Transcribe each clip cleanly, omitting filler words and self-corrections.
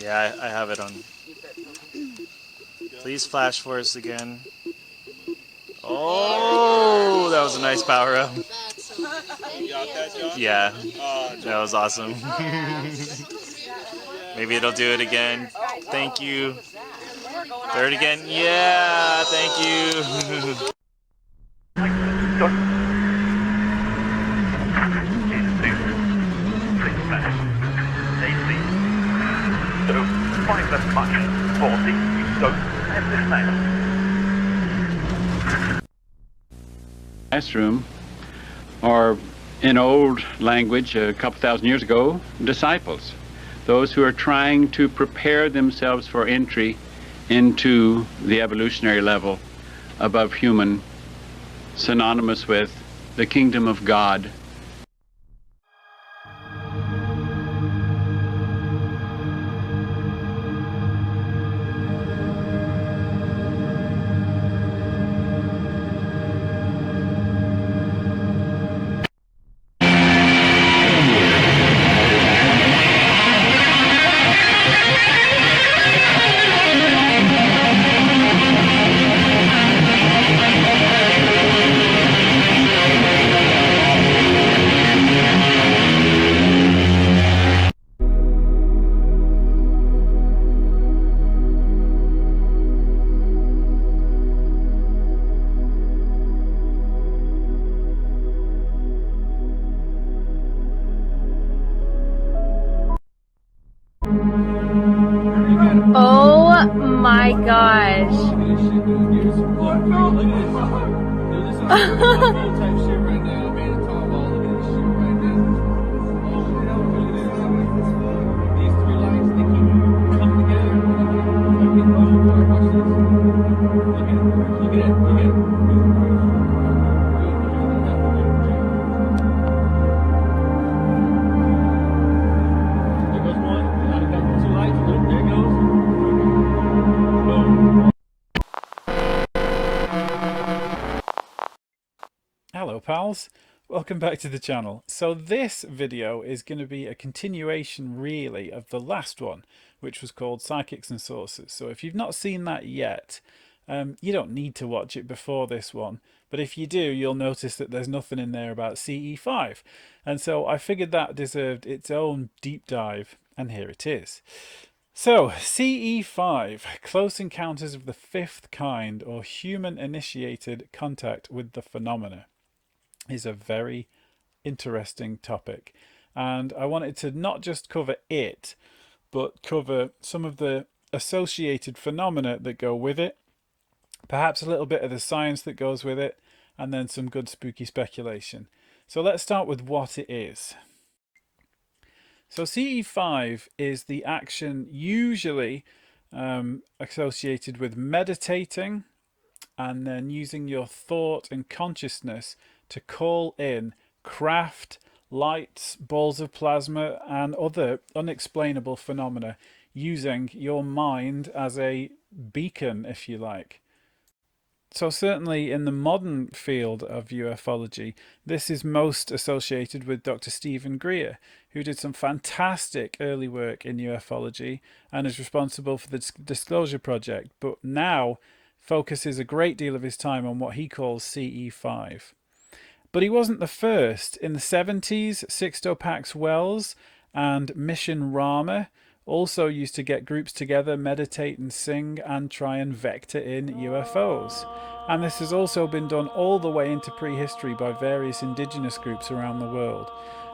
Yeah, I have it on. Please flash for us again. Oh, that was a nice power up. You got that, John? Yeah, that was awesome. Maybe it'll do it again. Thank you. Third again. Yeah, thank you. Classroom, or in old language a couple thousand years ago, disciples, those who are trying to prepare themselves for entry into the evolutionary level above human, synonymous with the kingdom of God. Oh my gosh. Hello pals, welcome back to the channel. So this video is going to be a continuation really of the last one, which was called Psychics and Sources. So if you've not seen that yet, you don't need to watch it before this one, but if you do, you'll notice that there's nothing in there about CE5. And so I figured that deserved its own deep dive, and here it is. So, CE5, Close Encounters of the Fifth Kind, or Human-Initiated Contact with the Phenomena, is a very interesting topic. And I wanted to not just cover it, but cover some of the associated phenomena that go with it, perhaps a little bit of the science that goes with it, and then some good spooky speculation. So let's start with what it is. So CE5 is the action usually associated with meditating and then using your thought and consciousness to call in craft, lights, balls of plasma and other unexplainable phenomena using your mind as a beacon, if you like. So certainly in the modern field of ufology, this is most associated with Dr. Stephen Greer, who did some fantastic early work in ufology and is responsible for the Disclosure Project, but now focuses a great deal of his time on what he calls CE5. But he wasn't the first. In the 70s, Sixto Pax Wells and Mission Rama also used to get groups together, meditate and sing and try and vector in UFOs. And this has also been done all the way into prehistory by various indigenous groups around the world.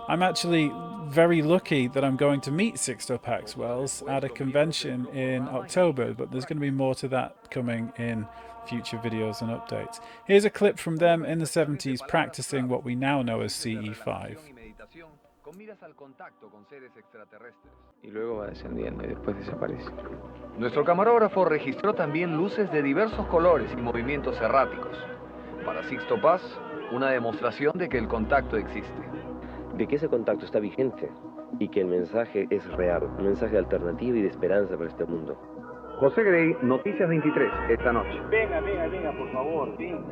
I'm actually very lucky that I'm going to meet Sixto Pax Wells at a convention in October, but there's going to be more to that coming in future videos and updates. Here's a clip from them in the 70s practicing what we now know as CE5. Con miras al contacto con seres extraterrestres. Y luego va descendiendo y después desaparece. Nuestro camarógrafo registró también luces de diversos colores y movimientos erráticos. Para Sixto Paz, una demostración de que el contacto existe. De que ese contacto está vigente y que el mensaje es real, un mensaje alternativo y de esperanza para este mundo. José Grey, Noticias 23, esta noche. Venga, por favor, venga.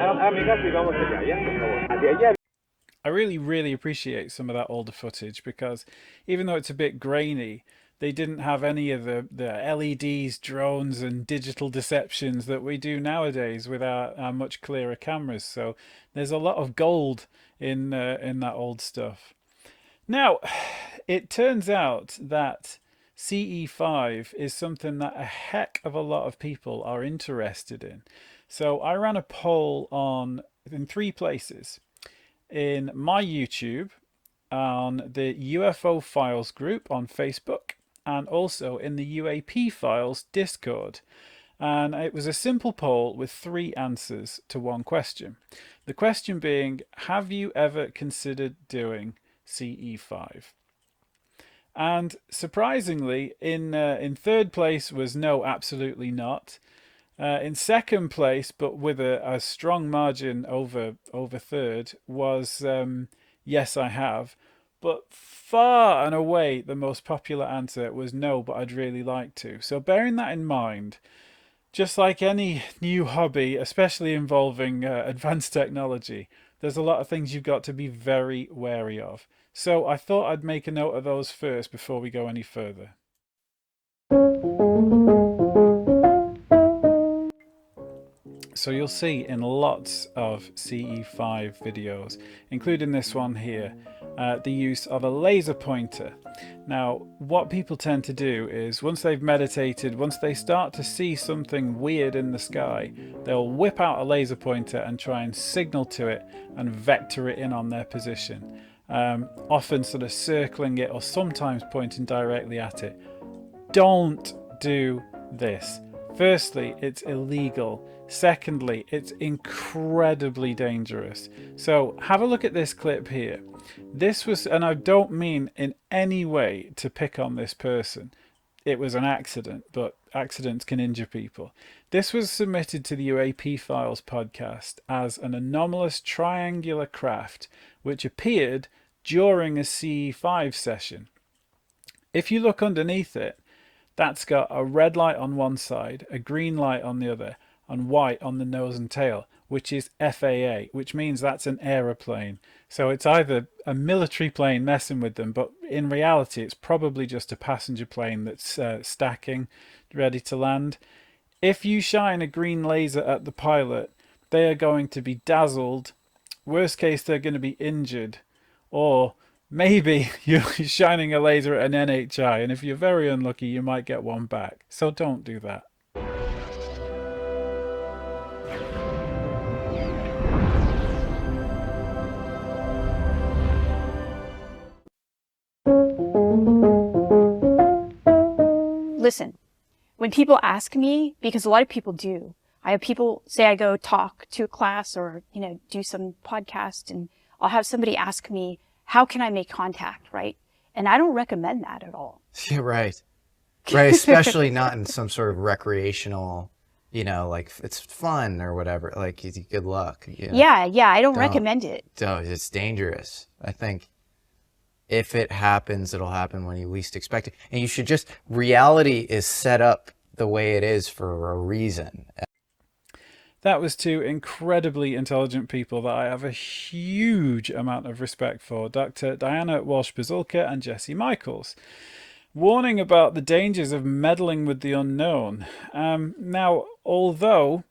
Hágame caso y vamos allá, por favor. Hacia allá. I really appreciate some of that older footage, because even though it's a bit grainy, they didn't have any of the LEDs, drones and digital deceptions that we do nowadays with our much clearer cameras. So there's a lot of gold in that old stuff. Now, it turns out that CE5 is something that a heck of a lot of people are interested in. So I ran a poll in 3 places. In my YouTube, on the UFO Files group on Facebook, and also in the UAP Files Discord. And it was a simple poll with 3 answers to 1 question. The question being, have you ever considered doing CE5? And surprisingly, in 3rd place was no, absolutely not. In 2nd place, but with a strong margin over 3rd, was yes, I have. But far and away the most popular answer was no, but I'd really like to. So bearing that in mind, just like any new hobby, especially involving advanced technology, there's a lot of things you've got to be very wary of. So I thought I'd make a note of those first before we go any further. So you'll see in lots of CE5 videos, including this one here, the use of a laser pointer. Now, what people tend to do is once they've meditated, once they start to see something weird in the sky, they'll whip out a laser pointer and try and signal to it and vector it in on their position. Often sort of circling it or sometimes pointing directly at it. Don't do this. Firstly, it's illegal. Secondly, it's incredibly dangerous. So have a look at this clip here. This was, and I don't mean in any way to pick on this person. It was an accident, but accidents can injure people. This was submitted to the UAP Files podcast as an anomalous triangular craft which appeared during a CE5 session. If you look underneath it, that's got a red light on one side, a green light on the other, and white on the nose and tail, which is FAA, which means that's an aeroplane. So it's either a military plane messing with them, but in reality it's probably just a passenger plane that's stacking, ready to land. If you shine a green laser at the pilot, they are going to be dazzled. Worst case, they're going to be injured, or maybe you're shining a laser at an NHI, and if you're very unlucky, you might get one back. So don't do that. Listen, when people ask me, because a lot of people do, I have people say I go talk to a class or, do some podcast, and I'll have somebody ask me, how can I make contact, right? And I don't recommend that at all. Yeah, right. Right, especially not in some sort of recreational, like it's fun or whatever, like good luck. Yeah, I don't recommend it. It's dangerous. I think if it happens, it'll happen when you least expect it. And you should reality is set up the way it is for a reason. That was 2 incredibly intelligent people that I have a huge amount of respect for, Dr. Diana Walsh-Bazulka and Jesse Michaels, warning about the dangers of meddling with the unknown. Now, although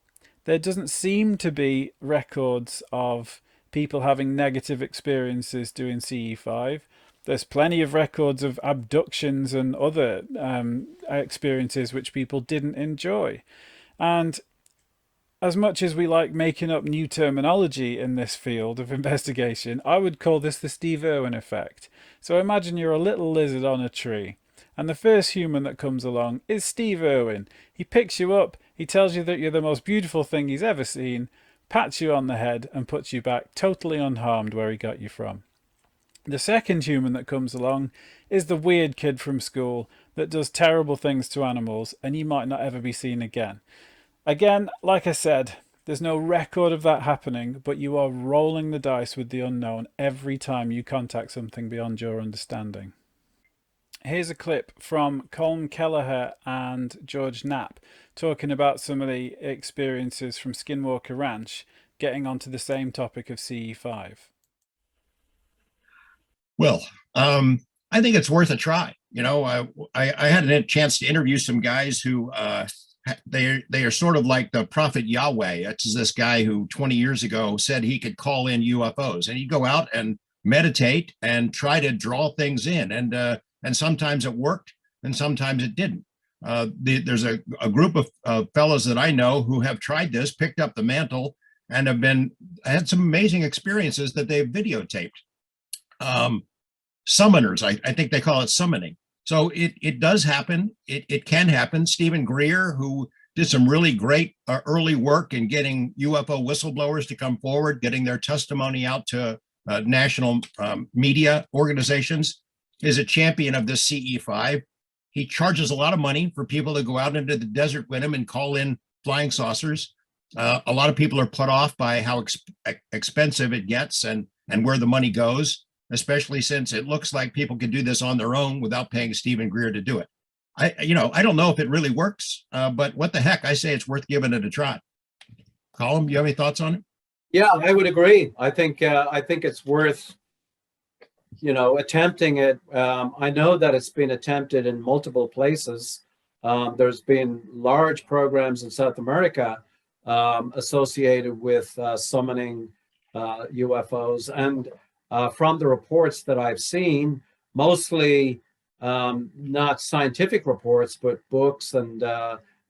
there doesn't seem to be records of people having negative experiences doing CE5, there's plenty of records of abductions and other experiences which people didn't enjoy. And as much as we like making up new terminology in this field of investigation, I would call this the Steve Irwin effect. So imagine you're a little lizard on a tree, and the first human that comes along is Steve Irwin. He picks you up, he tells you that you're the most beautiful thing he's ever seen, pats you on the head, and puts you back totally unharmed where he got you from. The second human that comes along is the weird kid from school that does terrible things to animals, and you might not ever be seen again. Again, like I said, there's no record of that happening, but you are rolling the dice with the unknown every time you contact something beyond your understanding. Here's a clip from Colm Kelleher and George Knapp talking about some of the experiences from Skinwalker Ranch, getting onto the same topic of CE5. Well, I think it's worth a try. You know, I had a chance to interview some guys who they are sort of like the prophet Yahweh. It's this guy who 20 years ago said he could call in UFOs, and he'd go out and meditate and try to draw things in, and sometimes it worked, and sometimes it didn't. There's a group of fellows that I know who have tried this, picked up the mantle, and have had some amazing experiences that they've videotaped. Summoners, I think they call it summoning. So it does happen. It can happen. Stephen Greer, who did some really great early work in getting UFO whistleblowers to come forward, getting their testimony out to national media organizations, is a champion of this CE5. He charges a lot of money for people to go out into the desert with him and call in flying saucers. A lot of people are put off by how expensive it gets and where the money goes, especially since it looks like people can do this on their own without paying Stephen Greer to do it. I don't know if it really works, but what the heck, I say it's worth giving it a try. Colin, you have any thoughts on it? Yeah, I would agree. I think it's worth, attempting it. I know that it's been attempted in multiple places. There's been large programs in South America associated with summoning UFOs, and from the reports that I've seen, mostly not scientific reports, but books and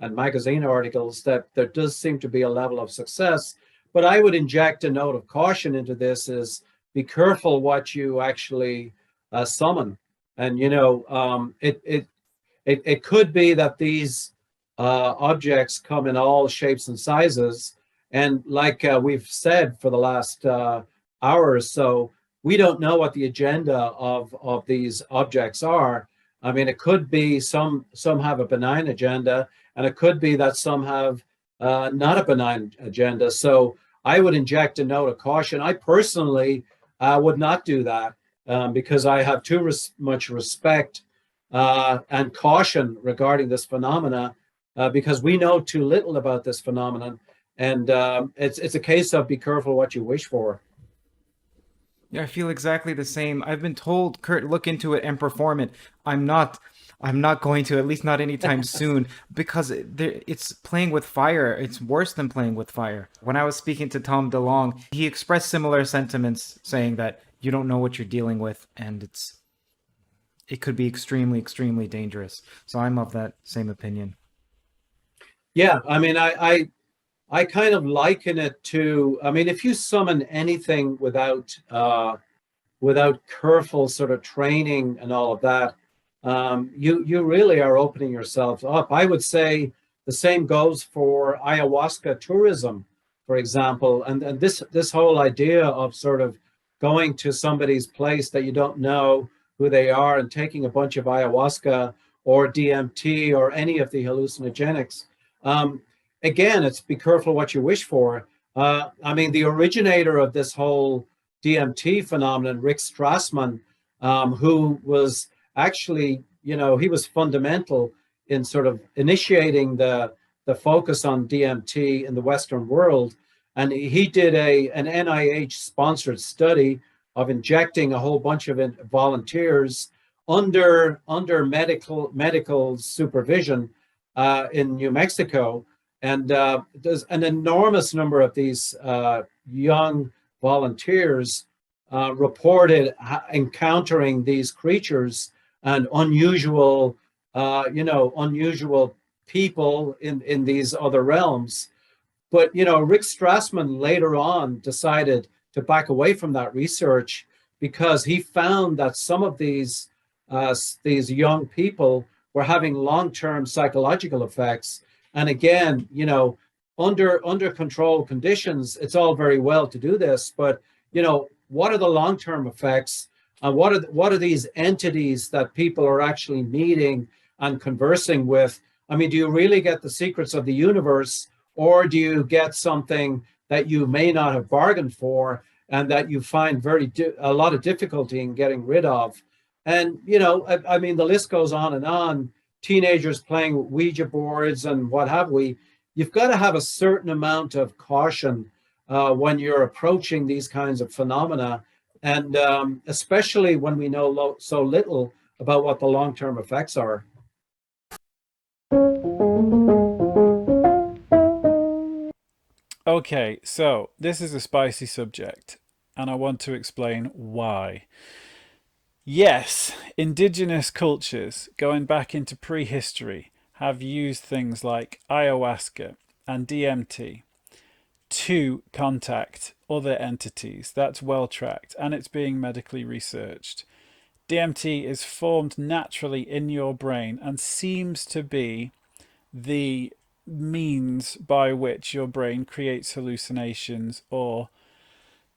magazine articles, that there does seem to be a level of success. But I would inject a note of caution into this: is be careful what you actually summon. And it could be that these objects come in all shapes and sizes, and like we've said for the last hour or so, we don't know what the agenda of these objects are. I mean, it could be some have a benign agenda, and it could be that some have not a benign agenda. So I would inject a note of caution. I personally would not do that because I have too much respect and caution regarding this phenomena because we know too little about this phenomenon. And it's a case of be careful what you wish for. Yeah, I feel exactly the same. I've been told, Kurt, look into it and perform it. I'm not going to, at least not anytime soon, because it's playing with fire. It's worse than playing with fire. When I was speaking to Tom DeLong, he expressed similar sentiments, saying that you don't know what you're dealing with, and it could be extremely, extremely dangerous. So I'm of that same opinion. Yeah, I mean, I kind of liken it to, I mean, if you summon anything without careful sort of training and all of that, you really are opening yourself up. I would say the same goes for ayahuasca tourism, for example, and this whole idea of sort of going to somebody's place that you don't know who they are and taking a bunch of ayahuasca or DMT or any of the hallucinogenics. Again, it's be careful what you wish for. I mean, the originator of this whole DMT phenomenon, Rick Strassman, who was actually, he was fundamental in sort of initiating the focus on DMT in the Western world. And he did an NIH-sponsored study of injecting a whole bunch of volunteers under medical supervision in New Mexico. And there's an enormous number of these young volunteers reported encountering these creatures and unusual people in these other realms. But, Rick Strassman later on decided to back away from that research because he found that some of these young people were having long-term psychological effects. And again, under controlled conditions, it's all very well to do this, but what are the long-term effects? What are these entities that people are actually meeting and conversing with? I mean, do you really get the secrets of the universe, or do you get something that you may not have bargained for and that you find a lot of difficulty in getting rid of? And I mean, the list goes on and on. Teenagers playing Ouija boards and what have we. You've got to have a certain amount of caution when you're approaching these kinds of phenomena, And especially when we know so little about what the long-term effects are. Okay, so this is a spicy subject, and I want to explain why. Yes, indigenous cultures, going back into prehistory, have used things like ayahuasca and DMT to contact other entities. That's well tracked, and it's being medically researched. DMT is formed naturally in your brain and seems to be the means by which your brain creates hallucinations or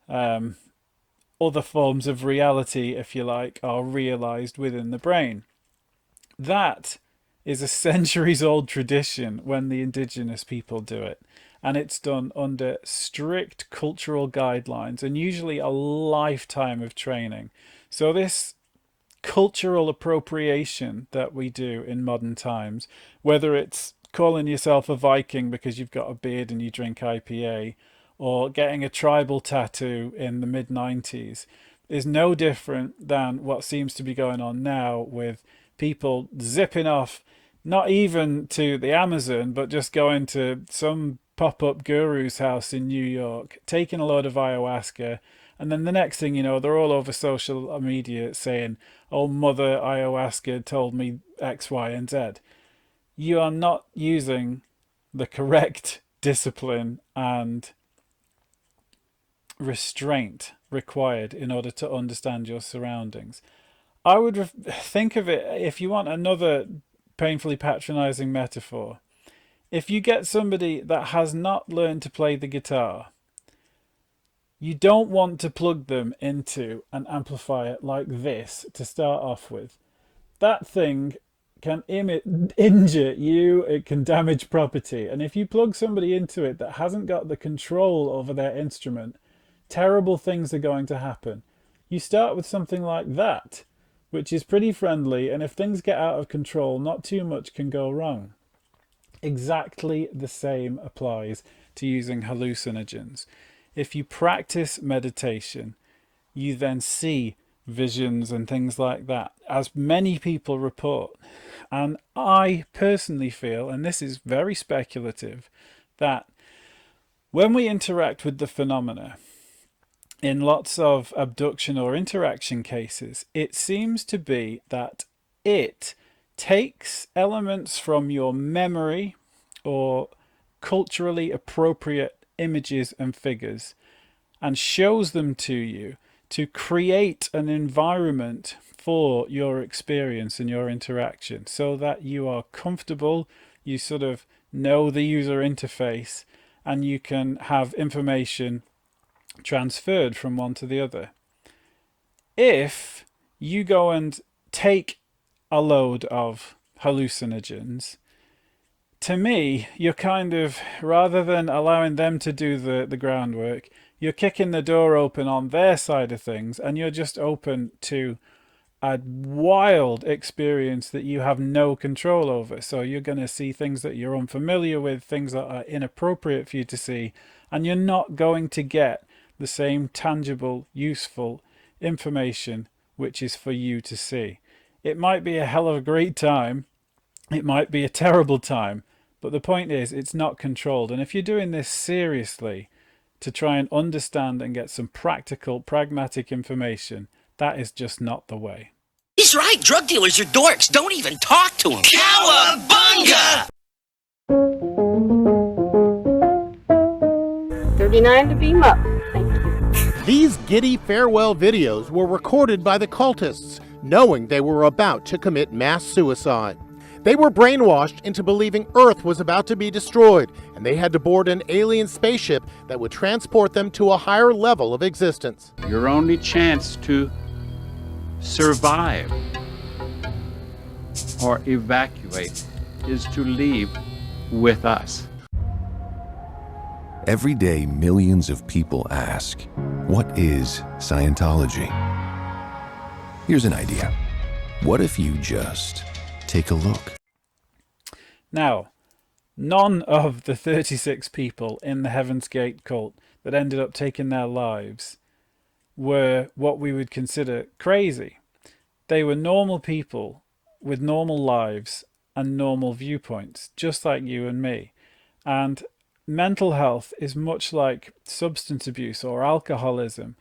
other forms of reality, if you like, are realized within the brain. That is a centuries old tradition when the indigenous people do it. And it's done under strict cultural guidelines and usually a lifetime of training. So this cultural appropriation that we do in modern times, whether it's calling yourself a Viking because you've got a beard and you drink IPA, or getting a tribal tattoo in the mid-90s, is no different than what seems to be going on now with people zipping off, not even to the Amazon, but just going to some pop-up guru's house in New York, taking a load of ayahuasca, and then the next thing you know, they're all over social media saying, oh, Mother Ayahuasca told me X, Y, and Z. You are not using the correct discipline and restraint required in order to understand your surroundings. I would think of it, if you want another painfully patronizing metaphor, if you get somebody that has not learned to play the guitar, you don't want to plug them into an amplifier like this to start off with. That thing can injure you, it can damage property. And if you plug somebody into it that hasn't got the control over their instrument, terrible things are going to happen. You start with something like that, which is pretty friendly, and if things get out of control, not too much can go wrong. Exactly the same applies to using hallucinogens. If you practice meditation, you then see visions and things like that, as many people report. And I personally feel, and this is very speculative, that when we interact with the phenomena, in lots of abduction or interaction cases, it seems to be that it takes elements from your memory or culturally appropriate images and figures and shows them to you to create an environment for your experience and your interaction so that you are comfortable, you sort of know the user interface, and you can have information transferred from one to the other. If you go and take a load of hallucinogens, to me, you're kind of, rather than allowing them to do the groundwork, you're kicking the door open on their side of things, and you're just open to a wild experience that you have no control over. So you're going to see things that you're unfamiliar with, things that are inappropriate for you to see, and you're not going to get the same tangible, useful information which is for you to see. It might be a hell of a great time, it might be a terrible time, but the point is it's not controlled. And if you're doing this seriously to try and understand and get some practical, pragmatic information, that is just not the way. He's right. Drug dealers are dorks. Don't even talk to them. Cowabunga! 39 to beam up. Thank you. These giddy farewell videos were recorded by the cultists, knowing they were about to commit mass suicide. They were brainwashed into believing Earth was about to be destroyed, and they had to board an alien spaceship that would transport them to a higher level of existence. Your only chance to survive or evacuate is to leave with us. Every day, millions of people ask, what is Scientology? Here's an idea. What if you just take a look? Now, none of the 36 people in the Heaven's Gate cult that ended up taking their lives were what we would consider crazy. They were normal people with normal lives and normal viewpoints, just like you and me. And mental health is much like substance abuse or alcoholism.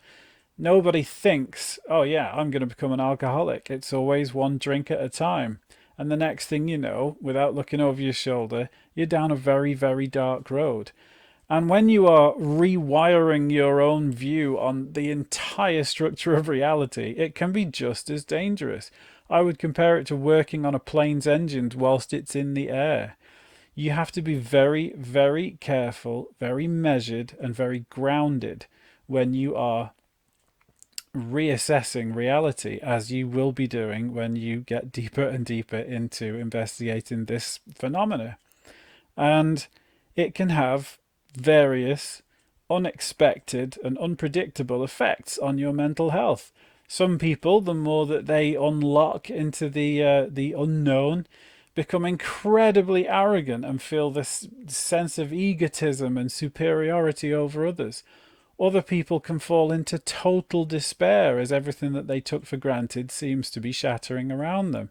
Nobody thinks, oh yeah, I'm going to become an alcoholic. It's always one drink at a time. And the next thing you know, without looking over your shoulder, you're down a very, very dark road. And when you are rewiring your own view on the entire structure of reality, it can be just as dangerous. I would compare it to working on a plane's engines whilst it's in the air. You have to be very, very careful, very measured, and very grounded when you are reassessing reality, as you will be doing when you get deeper and deeper into investigating this phenomena. And it can have various unexpected and unpredictable effects on your mental health. Some people, the more that they unlock into the unknown, become incredibly arrogant and feel this sense of egotism and superiority over others. Other people can fall into total despair as everything that they took for granted seems to be shattering around them.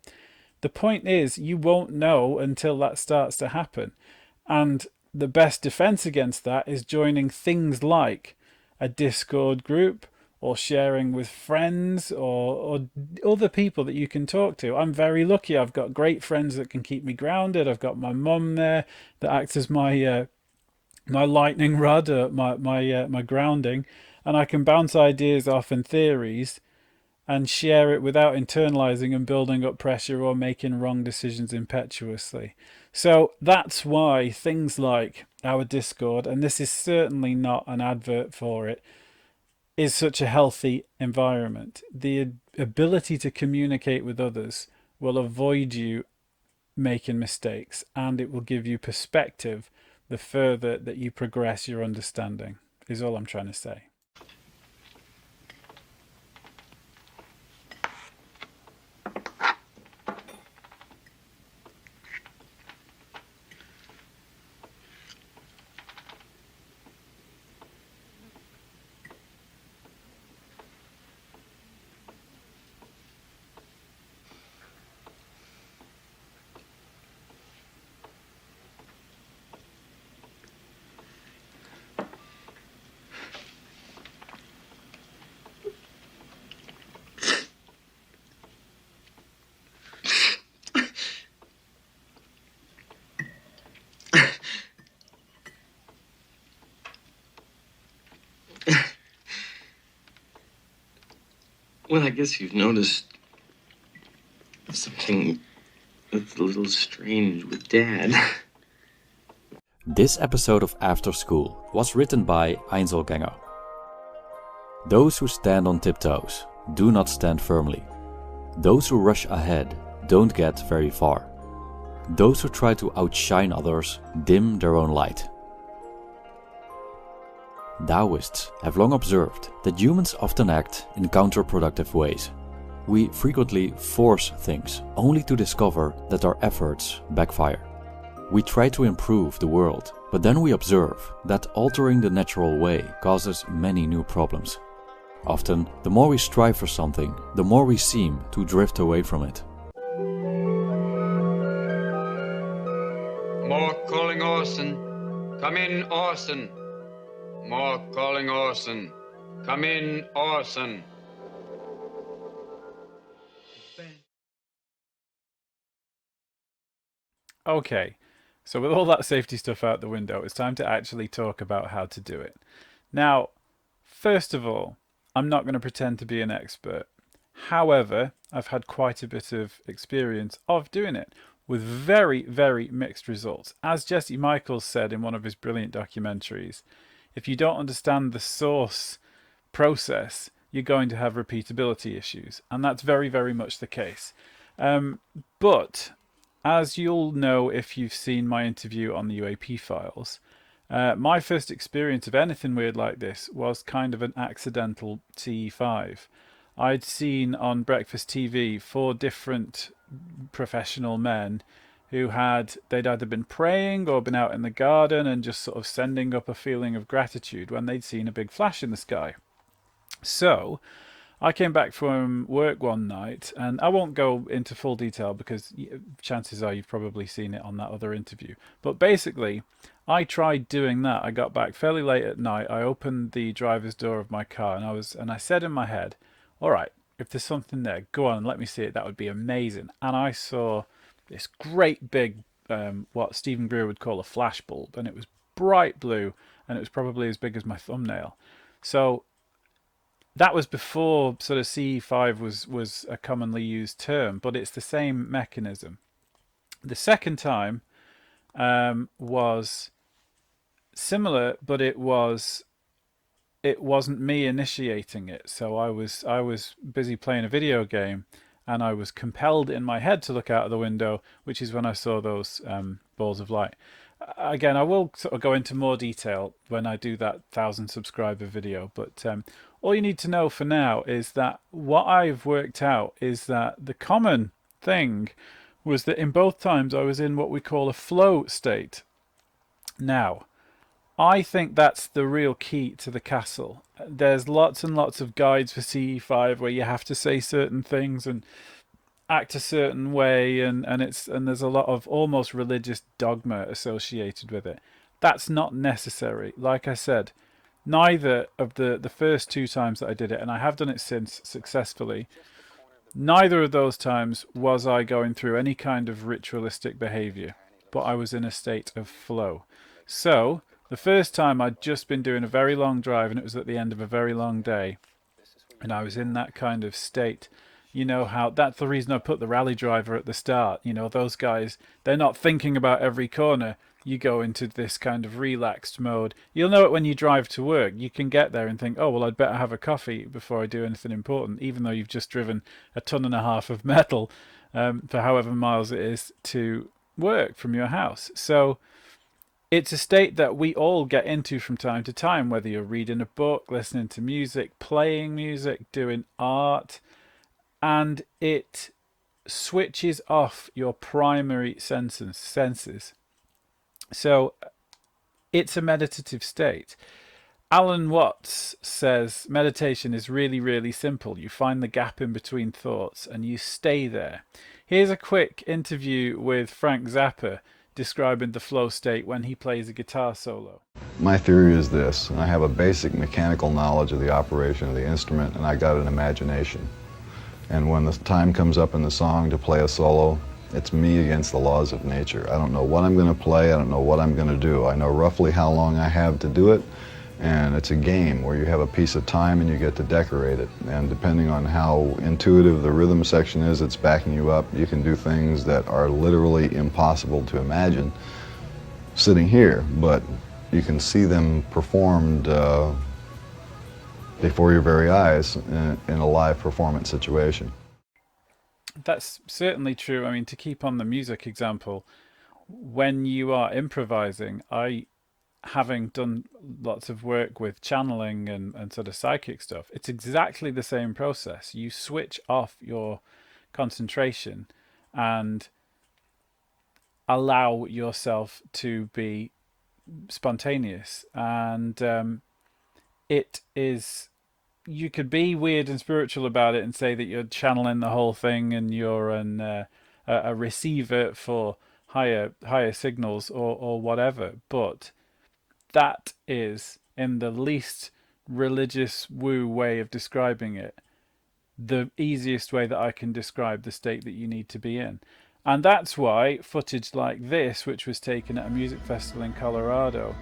The point is, you won't know until that starts to happen. And the best defense against that is joining things like a Discord group or sharing with friends or other people that you can talk to. I'm very lucky. I've got great friends that can keep me grounded. I've got my mum there that acts as my my lightning rod, my grounding, and I can bounce ideas off and theories and share it without internalizing and building up pressure or making wrong decisions impetuously. So that's why things like our Discord, and this is certainly not an advert for it, is such a healthy environment. The ability to communicate with others will avoid you making mistakes, and it will give you perspective the further that you progress your understanding, is all I'm trying to say. Well, I guess you've noticed something that's a little strange with Dad. This episode of After School was written by Einzelgänger. Those who stand on tiptoes do not stand firmly. Those who rush ahead don't get very far. Those who try to outshine others dim their own light. Taoists have long observed that humans often act in counterproductive ways. We frequently force things only to discover that our efforts backfire. We try to improve the world, but then we observe that altering the natural way causes many new problems. Often, the more we strive for something, the more we seem to drift away from it. More calling Orson. Come in, Orson. More calling Orson. Come in, Orson. Okay, so with all that safety stuff out the window, it's time to actually talk about how to do it. Now, first of all, I'm not going to pretend to be an expert. However, I've had quite a bit of experience of doing it with very, very mixed results. As Jesse Michaels said in one of his brilliant documentaries, if you don't understand the source process, you're going to have repeatability issues. And that's very, very much the case. But as you'll know if you've seen my interview on the UAP files, my first experience of anything weird like this was kind of an accidental CE5. I'd seen on Breakfast TV 4 different professional men who they'd either been praying or been out in the garden and just sort of sending up a feeling of gratitude when they'd seen a big flash in the sky. So I came back from work one night, and I won't go into full detail because chances are you've probably seen it on that other interview. But basically, I tried doing that. I got back fairly late at night. I opened the driver's door of my car, and I said in my head, all right, if there's something there, go on and let me see it. That would be amazing. And I saw this great big, what Stephen Greer would call a flash bulb, and it was bright blue, and it was probably as big as my thumbnail. So that was before sort of CE5 was a commonly used term, but it's the same mechanism. The second time was similar, but it wasn't me initiating it. So I was busy playing a video game, and I was compelled in my head to look out of the window, which is when I saw those balls of light. Again, I will sort of go into more detail when I do that 1,000 subscriber video, but all you need to know for now is that what I've worked out is that the common thing was that in both times I was in what we call a flow state. Now, I think that's the real key to the castle. There's lots and lots of guides for CE5 where you have to say certain things and act a certain way, and there's a lot of almost religious dogma associated with it. That's not necessary. Like I said, neither of the first 2 times that I did it, and I have done it since successfully, neither of those times was I going through any kind of ritualistic behavior, but I was in a state of flow. So the first time I'd just been doing a very long drive, and it was at the end of a very long day, and I was in that kind of state. You know how that's the reason I put the rally driver at the start. You know, those guys, they're not thinking about every corner. You go into this kind of relaxed mode. You'll know it when you drive to work. You can get there and think, oh, well, I'd better have a coffee before I do anything important, even though you've just driven 1.5 tons of metal for however miles it is to work from your house. So it's a state that we all get into from time to time, whether you're reading a book, listening to music, playing music, doing art, and it switches off your primary senses. So it's a meditative state. Alan Watts says meditation is really, really simple. You find the gap in between thoughts and you stay there. Here's a quick interview with Frank Zappa describing the flow state when he plays a guitar solo. My theory is this: I have a basic mechanical knowledge of the operation of the instrument, and I got an imagination. And when the time comes up in the song to play a solo, it's me against the laws of nature. I don't know what I'm going to play, I don't know what I'm going to do. I know roughly how long I have to do it, and it's a game where you have a piece of time and you get to decorate it. And depending on how intuitive the rhythm section is that's backing you up, you can do things that are literally impossible to imagine sitting here, but you can see them performed before your very eyes in a live performance situation. That's certainly true. I mean, to keep on the music example, when you are improvising, having done lots of work with channeling and sort of psychic stuff, it's exactly the same process. You switch off your concentration and allow yourself to be spontaneous, and it is, you could be weird and spiritual about it and say that you're channeling the whole thing and you're a receiver for higher signals or whatever, but that is, in the least religious woo way of describing it, the easiest way that I can describe the state that you need to be in. And that's why footage like this, which was taken at a music festival in Colorado,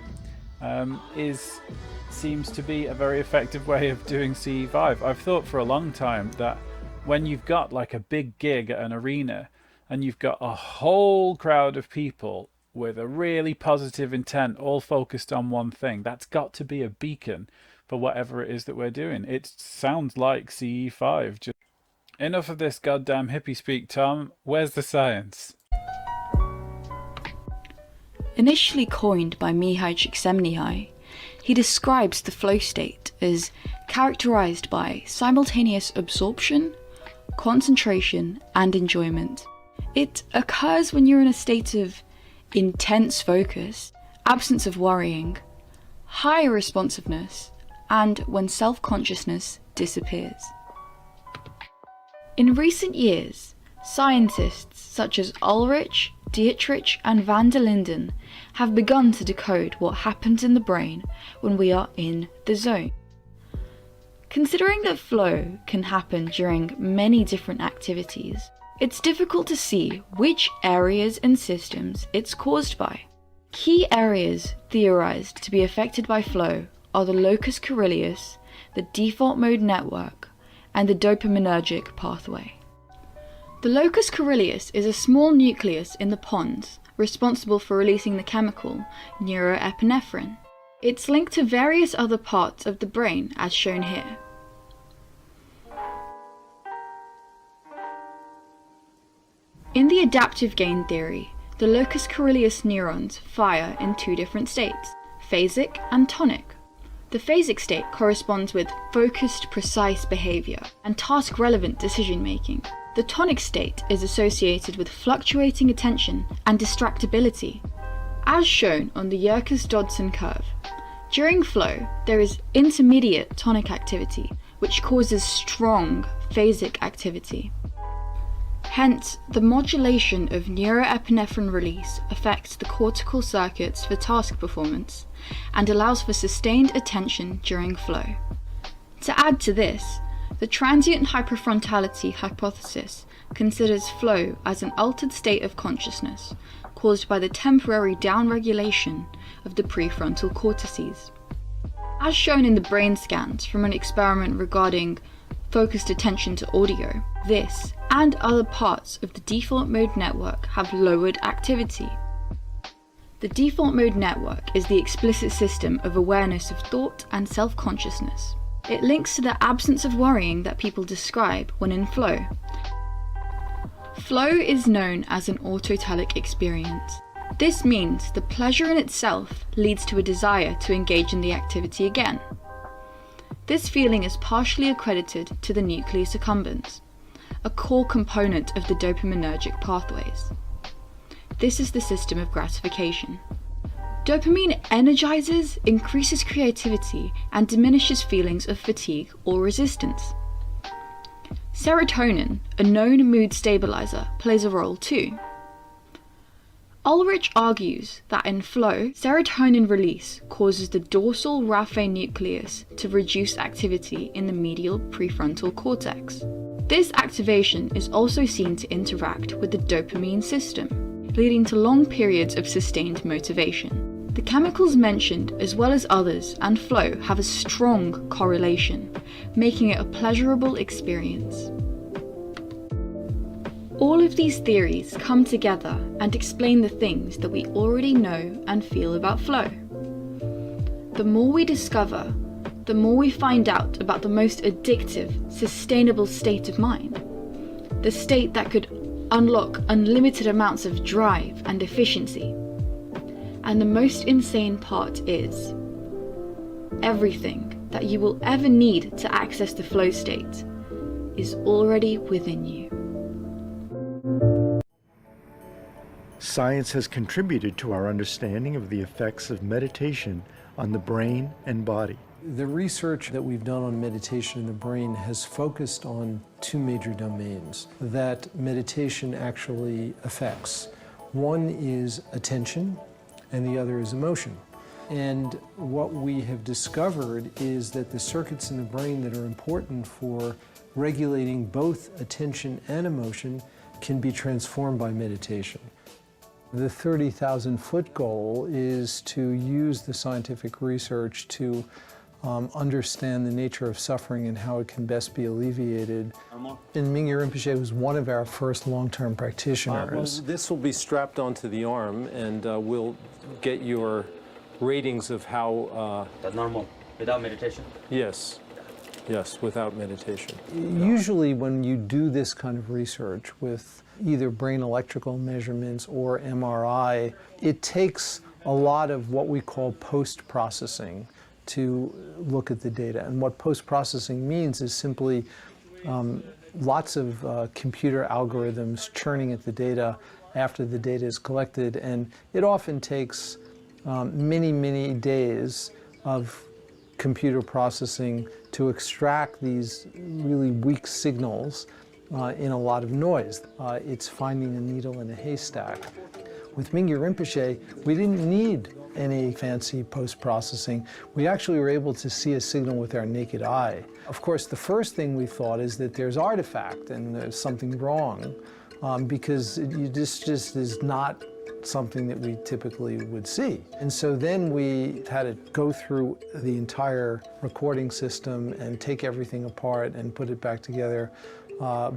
seems to be a very effective way of doing CE5. I've thought for a long time that when you've got like a big gig at an arena and you've got a whole crowd of people with a really positive intent all focused on one thing, that's got to be a beacon for whatever it is that we're doing. It sounds like CE5. Just enough of this goddamn hippie speak, Tom. Where's the science? Initially coined by Mihai Csikszentmihalyi, he describes the flow state as characterized by simultaneous absorption, concentration, and enjoyment. It occurs when you're in a state of intense focus, absence of worrying, high responsiveness, and when self-consciousness disappears. In recent years, scientists such as Ulrich, Dietrich and van der Linden have begun to decode what happens in the brain when we are in the zone. Considering that flow can happen during many different activities, it's difficult to see which areas and systems it's caused by. Key areas theorized to be affected by flow are the locus coeruleus, the default mode network, and the dopaminergic pathway. The locus coeruleus is a small nucleus in the pons responsible for releasing the chemical neuroepinephrine. It's linked to various other parts of the brain as shown here. In the adaptive gain theory, the locus coeruleus neurons fire in two different states, phasic and tonic. The phasic state corresponds with focused, precise behavior and task-relevant decision-making. The tonic state is associated with fluctuating attention and distractibility, as shown on the Yerkes-Dodson curve. During flow, there is intermediate tonic activity, which causes strong phasic activity. Hence, the modulation of neuroepinephrine release affects the cortical circuits for task performance and allows for sustained attention during flow. To add to this, the transient hyperfrontality hypothesis considers flow as an altered state of consciousness caused by the temporary downregulation of the prefrontal cortices. As shown in the brain scans from an experiment regarding focused attention to audio, this and other parts of the default mode network have lowered activity. The default mode network is the explicit system of awareness of thought and self-consciousness. It links to the absence of worrying that people describe when in flow. Flow is known as an autotelic experience. This means the pleasure in itself leads to a desire to engage in the activity again. This feeling is partially accredited to the nucleus accumbens, a core component of the dopaminergic pathways. This is the system of gratification. Dopamine energizes, increases creativity, and diminishes feelings of fatigue or resistance. Serotonin, a known mood stabilizer, plays a role too. Ulrich argues that in flow, serotonin release causes the dorsal raphe nucleus to reduce activity in the medial prefrontal cortex. This activation is also seen to interact with the dopamine system, leading to long periods of sustained motivation. The chemicals mentioned, as well as others, and flow have a strong correlation, making it a pleasurable experience. All of these theories come together and explain the things that we already know and feel about flow. The more we discover, the more we find out about the most addictive, sustainable state of mind. The state that could unlock unlimited amounts of drive and efficiency. And the most insane part is, everything that you will ever need to access the flow state is already within you. Science has contributed to our understanding of the effects of meditation on the brain and body. The research that we've done on meditation in the brain has focused on two major domains that meditation actually affects. One is attention, and the other is emotion. And what we have discovered is that the circuits in the brain that are important for regulating both attention and emotion can be transformed by meditation. The 30,000-foot goal is to use the scientific research to understand the nature of suffering and how it can best be alleviated. And Mingyur Rinpoche was one of our first long-term practitioners. This will be strapped onto the arm, and we'll get your ratings of how... That's normal, without meditation? Yes. Yes, without meditation. Usually when you do this kind of research with either brain electrical measurements or MRI, it takes a lot of what we call post-processing to look at the data. And what post-processing means is simply lots of computer algorithms churning at the data after the data is collected. And it often takes many, many days of computer processing to extract these really weak signals in a lot of noise. It's finding a needle in a haystack. With Mingyur Rinpoche, we didn't need any fancy post-processing. We actually were able to see a signal with our naked eye. Of course, the first thing we thought is that there's artifact and there's something wrong, because this just is not something that we typically would see. And so then we had to go through the entire recording system and take everything apart and put it back together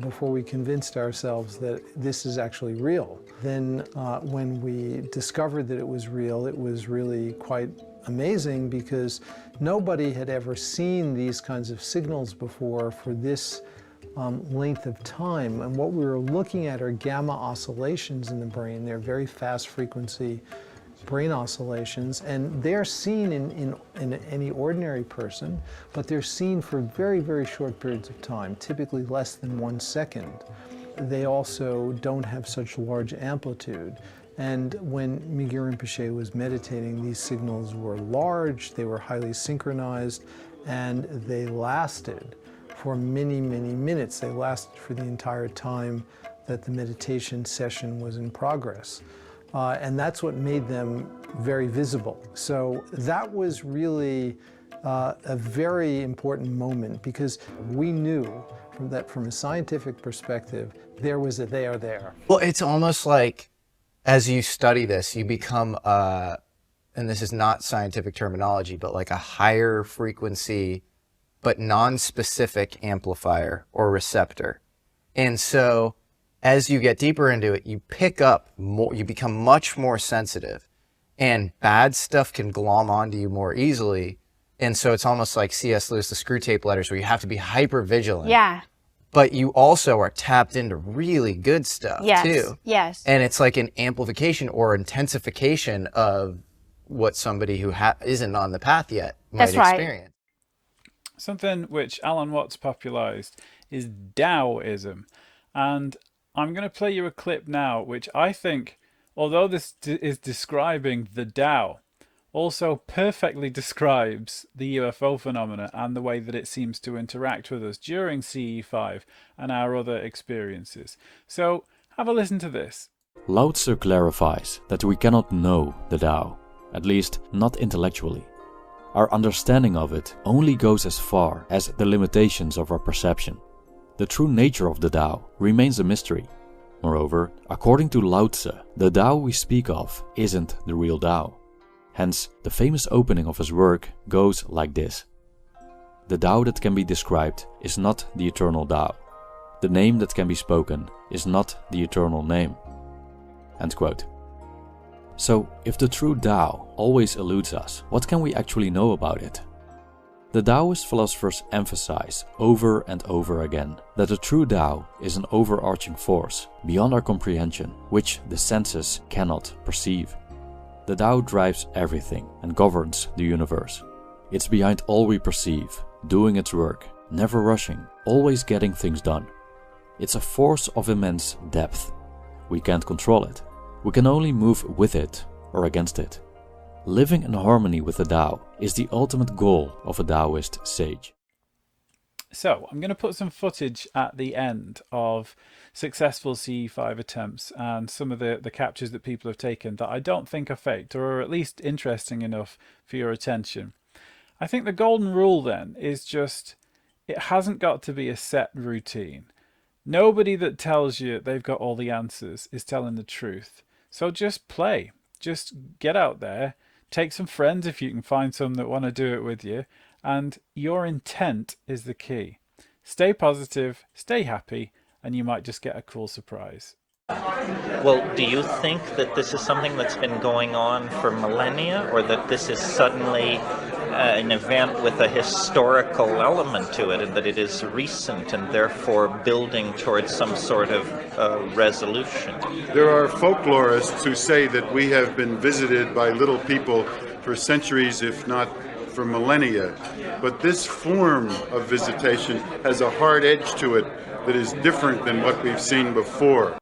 before we convinced ourselves that this is actually real. Then when we discovered that it was real, it was really quite amazing, because nobody had ever seen these kinds of signals before for this length of time. And what we were looking at are gamma oscillations in the brain. They're very fast frequency brain oscillations, and they're seen in any ordinary person, but they're seen for very, very short periods of time, typically less than 1 second. They also don't have such large amplitude. And when Mingyur Rinpoche was meditating, these signals were large, they were highly synchronized, and they lasted for many, many minutes. They lasted for the entire time that the meditation session was in progress. And that's what made them very visible. So that was really a very important moment, because we knew from a scientific perspective, there was a they are there. Well, it's almost like as you study this, you become, and this is not scientific terminology, but like a higher frequency but non-specific amplifier or receptor. And so as you get deeper into it, you pick up more, you become much more sensitive, and bad stuff can glom onto you more easily. And so it's almost like C.S. Lewis, the Screw Tape Letters, where you have to be hyper vigilant. Yeah. But you also are tapped into really good stuff too. Yes. And it's like an amplification or intensification of what somebody who isn't on the path yet might experience. Something which Alan Watts popularized is Taoism. And I'm going to play you a clip now, which I think, although this is describing the Tao, also perfectly describes the UFO phenomena and the way that it seems to interact with us during CE5 and our other experiences. So have a listen to this. Lao Tzu clarifies that we cannot know the Tao, at least not intellectually. Our understanding of it only goes as far as the limitations of our perception. The true nature of the Tao remains a mystery. Moreover, according to Lao Tzu, the Tao we speak of isn't the real Tao. Hence, the famous opening of his work goes like this. The Tao that can be described is not the eternal Tao. The name that can be spoken is not the eternal name. End quote. So, if the true Tao always eludes us, what can we actually know about it? The Taoist philosophers emphasize over and over again that the true Tao is an overarching force beyond our comprehension, which the senses cannot perceive. The Tao drives everything and governs the universe. It's behind all we perceive, doing its work, never rushing, always getting things done. It's a force of immense depth. We can't control it. We can only move with it or against it. Living in harmony with the Tao is the ultimate goal of a Taoist sage. So I'm going to put some footage at the end of successful CE5 attempts and some of the captures that people have taken that I don't think are faked, or are at least interesting enough for your attention. I think the golden rule then is just, it hasn't got to be a set routine. Nobody that tells you they've got all the answers is telling the truth. So just play. Just get out there. Take some friends if you can find some that want to do it with you. And your intent is the key. Stay positive, stay happy, and you might just get a cool surprise. Well, do you think that this is something that's been going on for millennia, or that this is suddenly an event with a historical element to it, and that it is recent and therefore building towards some sort of resolution? There are folklorists who say that we have been visited by little people for centuries, if not for millennia. But this form of visitation has a hard edge to it that is different than what we've seen before.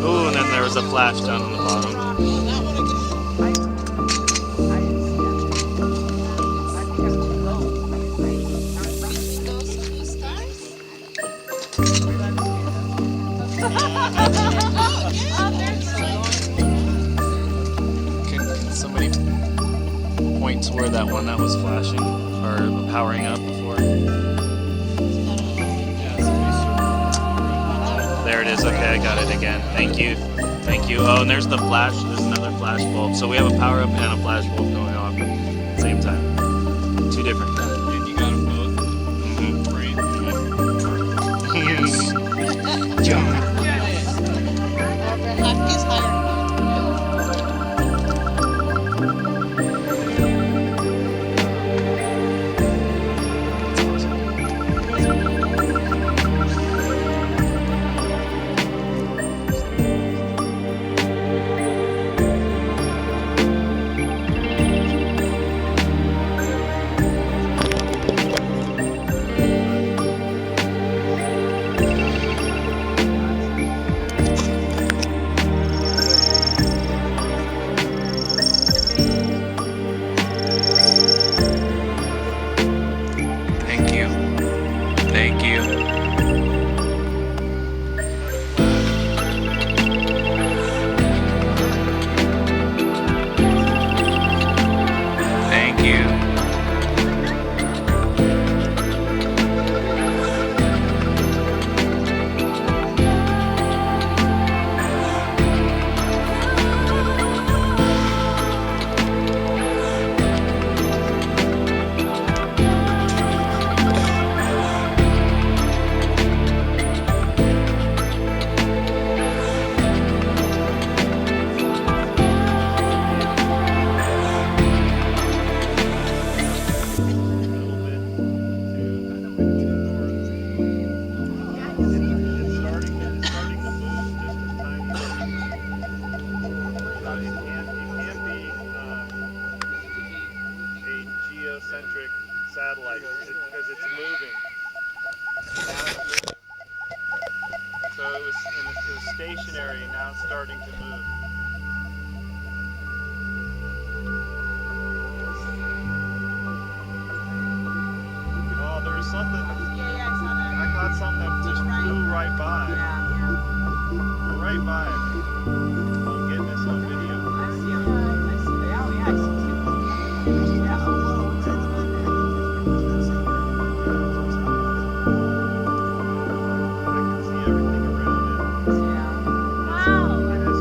Ooh, and then there was a flash down on the bottom. Can somebody point to where that one that was flashing or powering up before? There it is. Okay, I got it again. Thank you. Thank you. Oh, and there's the flash. There's another flash bulb. So we have a power up and a flash bulb going off at the same time. Two different. And you got them both? Mm-hmm. John. Thank you. Thank you. Satellite because it's moving. So it was stationary and now it's starting to move. Oh, there was something. Yeah, I saw that. I caught something that just flew right by. Yeah. Right by it. I'm getting this on video. I see it. Oh, yeah, I see it. It has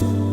Bye.